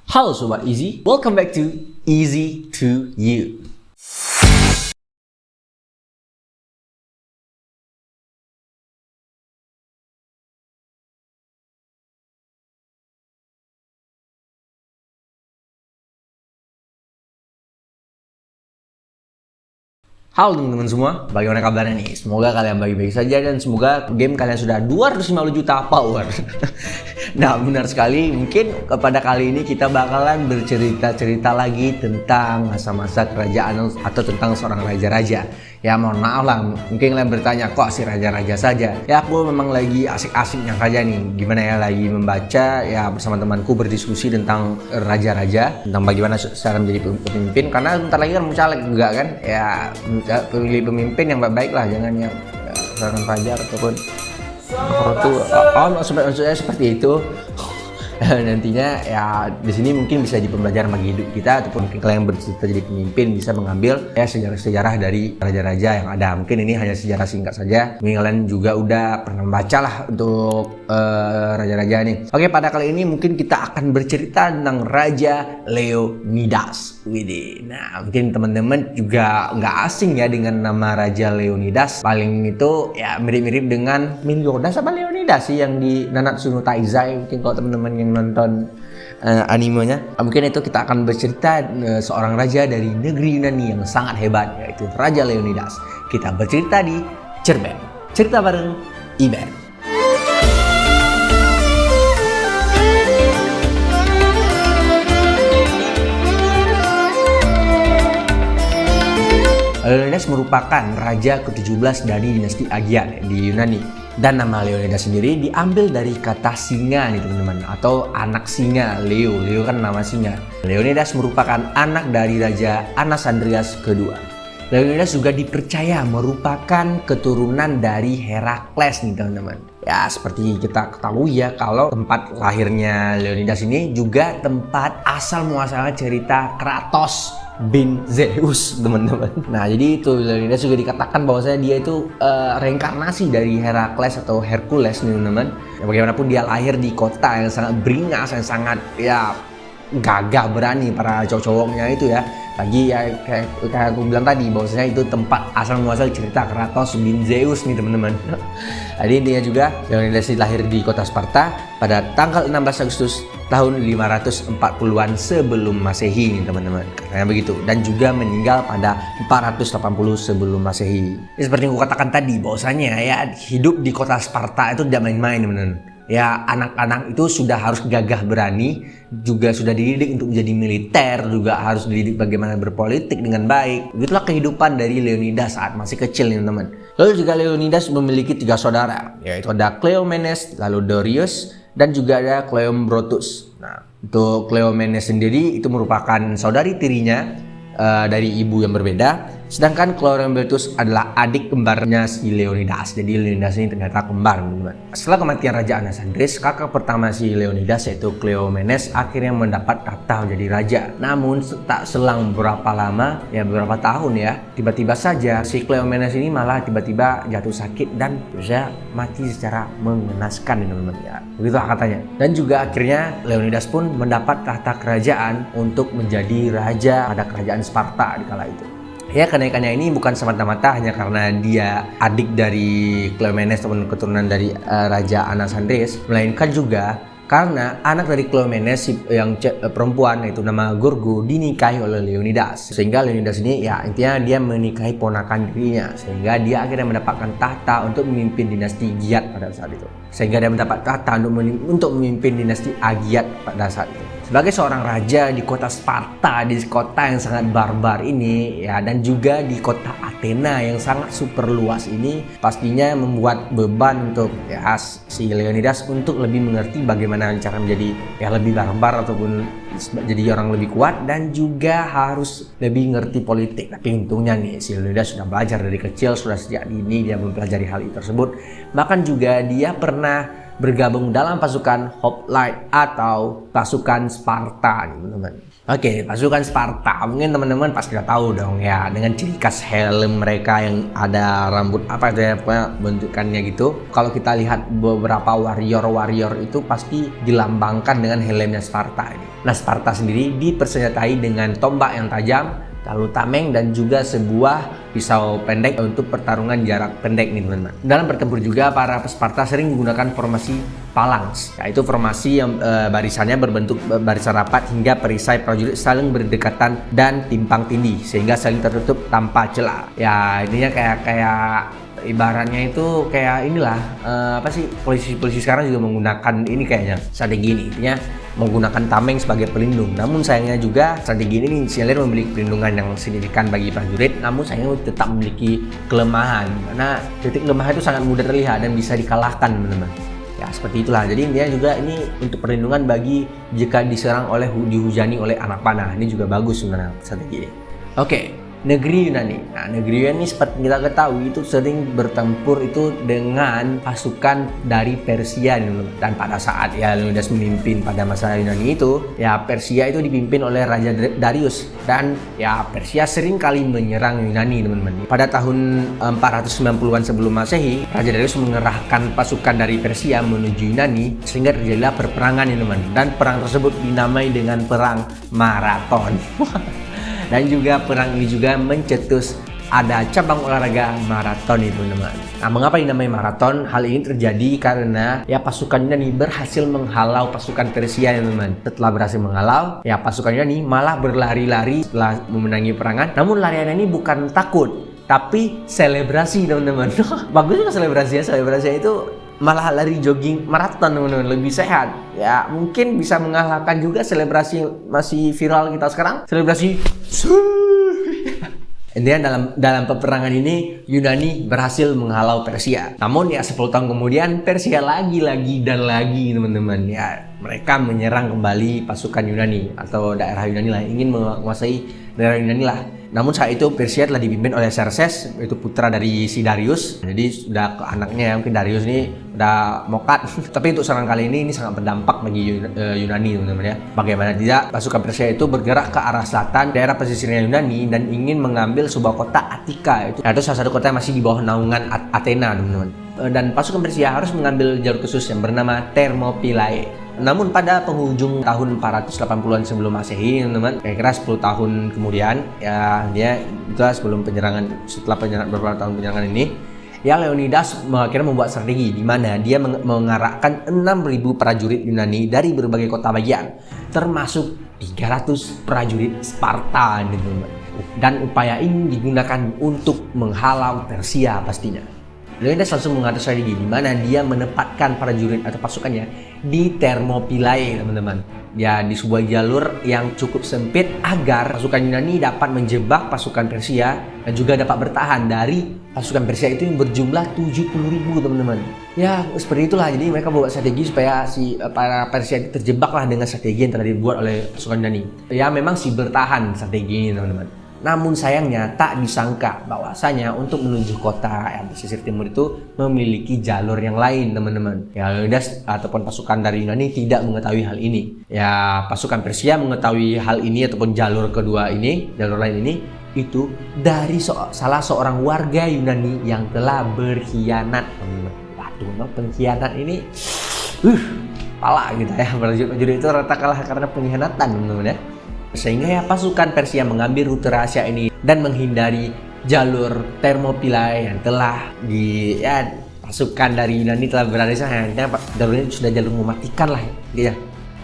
Halo Sobat Easy, welcome back to Easy to You. Halo teman-teman semua, bagaimana kabarnya nih? Semoga kalian baik-baik saja dan semoga game kalian sudah 250 juta power. Nah, benar sekali. Mungkin pada kali ini kita bakalan bercerita-cerita lagi tentang masa-masa kerajaan atau tentang seorang raja-raja. Ya mohon maaf lah, mungkin kalian bertanya kok si raja-raja saja. Ya aku memang lagi asik-asiknya aja nih. Gimana ya, lagi membaca ya bersama temanku berdiskusi tentang raja-raja, tentang bagaimana cara menjadi pemimpin. Karena bentar lagi kan mau caleg juga kan. Ya pilih pemimpin yang baik-baik lah, jangan yang seorang fajar ataupun itu. Maksudnya seperti itu. Nantinya ya di sini mungkin bisa jadi pembelajaran bagi hidup kita, ataupun mungkin kalian bercita jadi pemimpin bisa mengambil ya sejarah-sejarah dari raja-raja yang ada. Mungkin ini hanya sejarah singkat saja, mungkin kalian juga udah pernah membaca lah untuk raja-raja ini. Oke, pada kali ini mungkin kita akan bercerita tentang Raja Leonidas. Widih. Nah, mungkin teman-teman juga nggak asing ya dengan nama Raja Leonidas. Paling itu ya mirip-mirip dengan Meliodas sama Leonidas sih yang di Nanatsu no Taizai. Mungkin kalau teman-teman yang nonton animenya, mungkin itu kita akan bercerita seorang raja dari negeri Yunani yang sangat hebat, yaitu Raja Leonidas. Kita bercerita di Cerben. Cerita bareng Iben. Leonidas merupakan raja ke-17 dari dinasti Aegean di Yunani. Dan nama Leonidas sendiri diambil dari kata singa nih teman-teman, atau anak singa. Leo kan nama singa. Leonidas merupakan anak dari Raja Anasandrias kedua. Leonidas juga dipercaya merupakan keturunan dari Herakles nih teman-teman. Ya seperti kita ketahui ya, kalau tempat lahirnya Leonidas ini juga tempat asal muasal cerita Kratos bin Zeus teman-teman. Nah jadi itu Leonidas juga dikatakan bahwasanya dia itu reinkarnasi dari Herakles atau Hercules nih teman-teman. Ya, bagaimanapun dia lahir di kota yang sangat beringas, yang sangat ya gagah berani para cowok-cowoknya itu ya. Lagi ya kayak aku bilang tadi bahwasanya itu tempat asal muasal cerita Kratos bin Zeus nih teman-teman. Jadi intinya juga Leonidas lahir di kota Sparta pada tanggal 16 Agustus tahun 540-an sebelum Masehi nih teman-teman. Katanya begitu. Dan juga meninggal pada 480 sebelum Masehi. Ya, seperti yang aku katakan tadi bahwasanya ya hidup di kota Sparta itu tidak main-main teman-teman. Ya anak-anak itu sudah harus gagah berani, juga sudah dididik untuk menjadi militer, juga harus dididik bagaimana berpolitik dengan baik. Begitulah kehidupan dari Leonidas saat masih kecil nih teman-teman. Lalu juga Leonidas memiliki 3 saudara, yaitu ada Cleomenes, lalu Dorius, dan juga ada Cleombrotus. Nah, untuk Cleomenes sendiri itu merupakan saudari tirinya dari ibu yang berbeda. Sedangkan Cleombrotus adalah adik kembarnya si Leonidas. Jadi Leonidas ini ternyata kembar teman-teman. Setelah kematian Raja Anasandris, kakak pertama si Leonidas yaitu Cleomenes akhirnya mendapat tahta menjadi raja. Namun tak selang beberapa lama, ya beberapa tahun ya, tiba-tiba saja si Cleomenes ini malah tiba-tiba jatuh sakit dan bisa mati secara mengenaskan teman-teman ya. Begitulah katanya. Dan juga akhirnya Leonidas pun mendapat tahta kerajaan untuk menjadi raja pada kerajaan Sparta di kala itu. Ya kenaikannya ini bukan semata-mata hanya karena dia adik dari Cleomenes ataupun keturunan dari Raja Anasandris, melainkan juga karena anak dari Cleomenes yang perempuan yaitu nama Gorgo dinikahi oleh Leonidas. Sehingga Leonidas ini ya intinya dia menikahi ponakan dirinya, sehingga dia akhirnya mendapatkan tahta untuk memimpin dinasti Giat pada saat itu. Sehingga dia mendapat tahta untuk memimpin dinasti Agiat pada saat itu. Sebagai seorang raja di kota Sparta, di kota yang sangat barbar ini ya, dan juga di kota Athena yang sangat super luas ini, pastinya membuat beban untuk ya si Leonidas untuk lebih mengerti bagaimana cara menjadi ya lebih barbar ataupun jadi orang lebih kuat, dan juga harus lebih ngerti politik. Tapi untungnya nih si Leonidas sudah belajar dari kecil, sudah sejak dini dia mempelajari hal itu tersebut. Bahkan juga dia pernah bergabung dalam pasukan Hoplite atau pasukan Sparta teman-teman. Oke, pasukan Sparta. Mungkin teman-teman pasti udah tahu dong ya, dengan ciri khas helm mereka yang ada rambut apa itu ya, bentukannya gitu. Kalau kita lihat beberapa warrior itu pasti dilambangkan dengan helmnya Sparta ini. Nah, Sparta sendiri dipersenjatai dengan tombak yang tajam, lalu tameng, dan juga sebuah pisau pendek untuk pertarungan jarak pendek nih teman-teman. Dalam bertempur juga para Sparta sering menggunakan formasi phalanx, yaitu formasi yang barisannya berbentuk barisan rapat hingga perisai prajurit saling berdekatan dan timpang tindih sehingga saling tertutup tanpa celah. Ya intinya kayak ibaratnya itu kayak inilah apa sih, polisi sekarang juga menggunakan ini kayaknya strategi ini, intinya menggunakan tameng sebagai pelindung. Namun sayangnya juga strategi ini sinyalir memiliki perlindungan yang signifikan bagi prajurit, namun sayangnya tetap memiliki kelemahan karena titik lemah itu sangat mudah terlihat dan bisa dikalahkan teman-teman. Ya seperti itulah. Jadi intinya juga ini untuk perlindungan bagi jika diserang oleh dihujani oleh anak panah. Ini juga bagus sebenarnya strategi ini. Oke. Negeri Yunani. Nah, negeri Yunani seperti kita ketahui itu sering bertempur itu dengan pasukan dari Persia dan pada saat ya Leonidas memimpin pada masa Yunani itu, ya Persia itu dipimpin oleh Raja Darius dan ya Persia sering kali menyerang Yunani teman-teman. Pada tahun 490-an sebelum Masehi, Raja Darius mengerahkan pasukan dari Persia menuju Yunani sehingga terjadilah perperangan teman-teman, dan perang tersebut dinamai dengan Perang Marathon. Dan juga perang ini juga mencetus ada cabang olahraga maraton itu teman-teman. Nah, mengapa dinamai maraton? Hal ini terjadi karena ya pasukan Yunani berhasil menghalau pasukan Persia teman-teman. Setelah berhasil menghalau, ya pasukan Yunani malah berlari-lari setelah memenangi perangan. Namun larian ini bukan takut, tapi selebrasi teman-teman. Bagus juga selebrasinya. Selebrasinya itu malah lari jogging maraton teman-teman, lebih sehat. Ya mungkin bisa mengalahkan juga selebrasi masih viral kita sekarang, selebrasi. Intinya dalam peperangan ini Yunani berhasil menghalau Persia. Namun ya 10 tahun kemudian Persia lagi dan lagi teman-teman, ya mereka menyerang kembali pasukan Yunani atau daerah Yunani lah, ingin menguasai daerah Yunani lah. Namun saat itu Persia telah dipimpin oleh Xerxes, itu putra dari si Darius. Jadi sudah ke anaknya, mungkin Darius ini udah mokat. Tapi untuk serangan kali ini sangat berdampak bagi Yunani teman-teman ya. Bagaimana tidak, pasukan Persia itu bergerak ke arah selatan daerah pesisirnya Yunani dan ingin mengambil sebuah kota Attika. Itu salah satu kota yang masih di bawah naungan Athena teman-teman. Dan pasukan Persia harus mengambil jalur khusus yang bernama Thermopylae. Namun pada penghujung tahun 480-an sebelum Masehi, teman-teman, kira-kira 10 tahun kemudian, ya dia itu sebelum penyerangan, setelah beberapa tahun penyerangan ini, ya Leonidas akhirnya membuat strategi di mana dia mengarahkan 6.000 prajurit Yunani dari berbagai kota bagian, termasuk 300 prajurit Sparta, teman-teman. Dan upaya ini digunakan untuk menghalau Persia pastinya. Leonidas langsung mengatur strategi di mana dia menempatkan prajurit atau pasukannya di Thermopylae teman-teman. Ya di sebuah jalur yang cukup sempit agar pasukan Yunani dapat menjebak pasukan Persia dan juga dapat bertahan dari pasukan Persia itu yang berjumlah 70.000 teman-teman. Ya seperti itulah, jadi mereka buat strategi supaya para Persia itu terjebaklah dengan strategi yang telah dibuat oleh pasukan Yunani. Ya memang sih bertahan strategi ini teman-teman. Namun sayangnya tak disangka bahwasanya untuk menuju kota yang pesisir timur itu memiliki jalur yang lain teman-teman. Ya Leonidas ataupun pasukan dari Yunani tidak mengetahui hal ini. Ya pasukan Persia mengetahui hal ini ataupun jalur kedua ini, jalur lain ini itu dari salah seorang warga Yunani yang telah berkhianat teman-teman. Waduh, pengkhianat ini pala gitu ya. Prajurit itu rata kalah karena pengkhianatan teman-teman ya. Sehingga ya pasukan Persia mengambil rute rahasia ini dan menghindari jalur Thermopylae yang telah pasukan dari Yunani telah berada di sana. Jalur ini sudah jalur mematikan lah ya.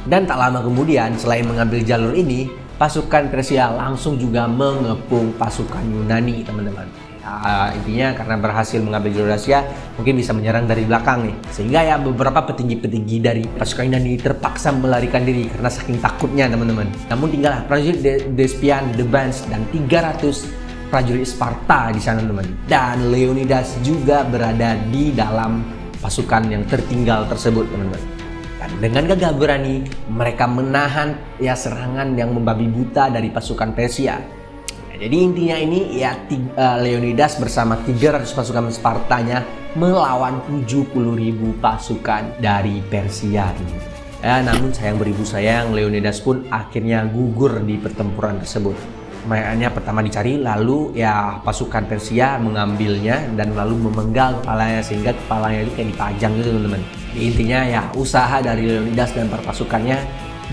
Dan tak lama kemudian selain mengambil jalur ini, pasukan Persia langsung juga mengepung pasukan Yunani teman-teman. Intinya karena berhasil mengambil jalur rahasia, mungkin bisa menyerang dari belakang nih, sehingga ya beberapa petinggi-petinggi dari pasukan Yunani terpaksa melarikan diri karena saking takutnya teman-teman. Namun tinggallah prajurit Despian, Debans dan 300 prajurit Sparta di sana teman. Dan Leonidas juga berada di dalam pasukan yang tertinggal tersebut teman-teman. Dan dengan gagah berani mereka menahan ya serangan yang membabi buta dari pasukan Persia. Jadi intinya ini ya Leonidas bersama 300 pasukan Spartanya melawan 70.000 pasukan dari Persia. Ya, namun sayang beribu sayang, Leonidas pun akhirnya gugur di pertempuran tersebut. Mayatnya pertama dicari, lalu ya pasukan Persia mengambilnya dan lalu memenggal kepalanya sehingga kepalanya itu kayak dipajang gitu teman-teman. Intinya ya usaha dari Leonidas dan para pasukannya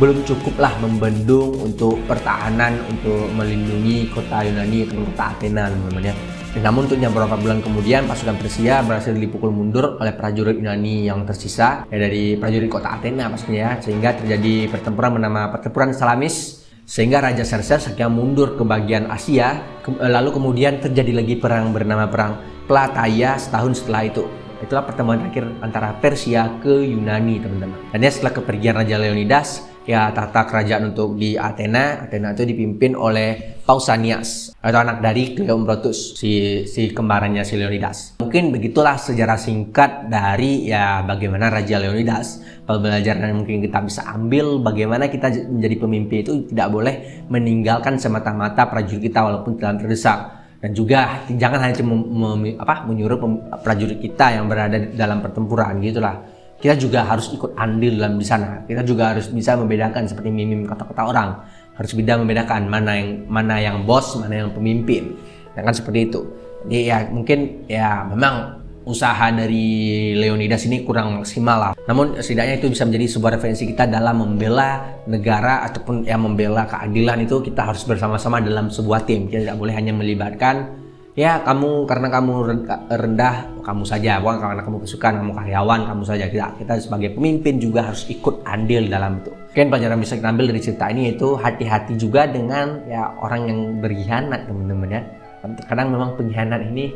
belum cukuplah membendung untuk pertahanan untuk melindungi kota Yunani atau kota Athena teman-teman ya. Namun untuk beberapa bulan kemudian pasukan Persia berhasil dipukul mundur oleh prajurit Yunani yang tersisa ya, dari prajurit kota Athena pastinya, sehingga terjadi pertempuran bernama pertempuran Salamis, sehingga Raja Xerxes akhirnya mundur ke bagian Asia. Lalu kemudian terjadi lagi perang bernama perang Plataea setahun setelah itu. Itulah pertemuan terakhir antara Persia ke Yunani teman-teman. Dan ya setelah kepergian Raja Leonidas, ya tahta kerajaan untuk di Athena itu dipimpin oleh Pausanias atau anak dari Cleombrotus, si kembarannya si Leonidas. Mungkin begitulah sejarah singkat dari ya bagaimana Raja Leonidas. Pembelajaran yang mungkin kita bisa ambil bagaimana kita menjadi pemimpin itu tidak boleh meninggalkan semata-mata prajurit kita walaupun dalam terdesak. Dan juga jangan hanya menyuruh prajurit kita yang berada dalam pertempuran gitulah. Kita juga harus ikut andil dalam di sana. Kita juga harus bisa membedakan seperti mimim kata-kata orang. Harus bisa membedakan mana yang bos, mana yang pemimpin. Ya kan seperti itu. Jadi ya mungkin ya memang usaha dari Leonidas ini kurang maksimal lah. Namun setidaknya itu bisa menjadi sebuah referensi kita dalam membela negara ataupun yang membela keadilan. Itu kita harus bersama-sama dalam sebuah tim. Kita tidak boleh hanya melibatkan ya karena kamu rendah kamu saja, bukan karena kamu pasukan, kamu karyawan kamu saja. Kita sebagai pemimpin juga harus ikut andil dalam itu. Mungkin pelajaran bisa kita ambil dari cerita ini itu hati-hati juga dengan ya orang yang berkhianat teman-teman ya. Kadang memang pengkhianat ini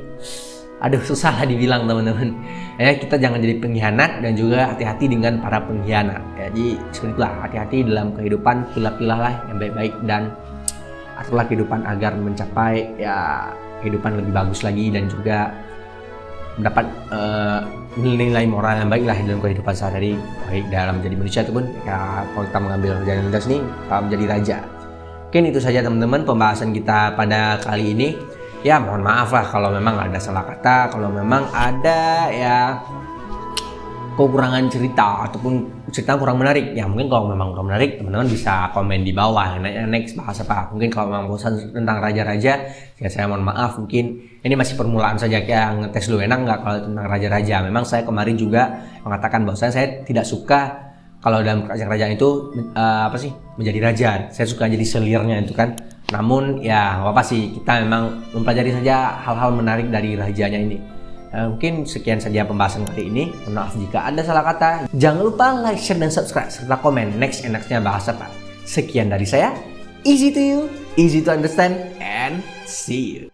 susah lah dibilang teman-teman. Ya kita jangan jadi pengkhianat dan juga hati-hati dengan para pengkhianat. Jadi seperti itulah, hati-hati dalam kehidupan, pilah-pilahlah yang baik-baik dan aturlah kehidupan agar mencapai ya kehidupan lebih bagus lagi dan juga mendapat nilai-nilai moral yang baik lah dalam kehidupan sehari-hari, baik dalam menjadi manusia ataupun ya kalau kita mengambil Raja Leonidas ini menjadi raja. Mungkin itu saja teman-teman pembahasan kita pada kali ini. Ya mohon maaf lah kalau memang ada salah kata, kalau memang ada ya kekurangan cerita ataupun cerita kurang menarik. Ya mungkin kalau memang kurang menarik teman-teman bisa komen di bawah next bahas apa. Mungkin kalau memang bosan tentang raja-raja ya saya mohon maaf, mungkin ini masih permulaan saja, kayak ngetes dulu enak nggak kalau tentang raja-raja. Memang saya kemarin juga mengatakan bahwa saya tidak suka kalau dalam kerajaan itu menjadi raja. Saya suka jadi selirnya itu kan. Namun ya nggak apa sih, kita memang mempelajari saja hal-hal menarik dari rajanya ini. Mungkin sekian saja pembahasan kali ini. Maaf jika ada salah kata. Jangan lupa like, share, dan subscribe serta komen nextnya bahas apa. Sekian dari saya. Easy to you, easy to understand, and see you.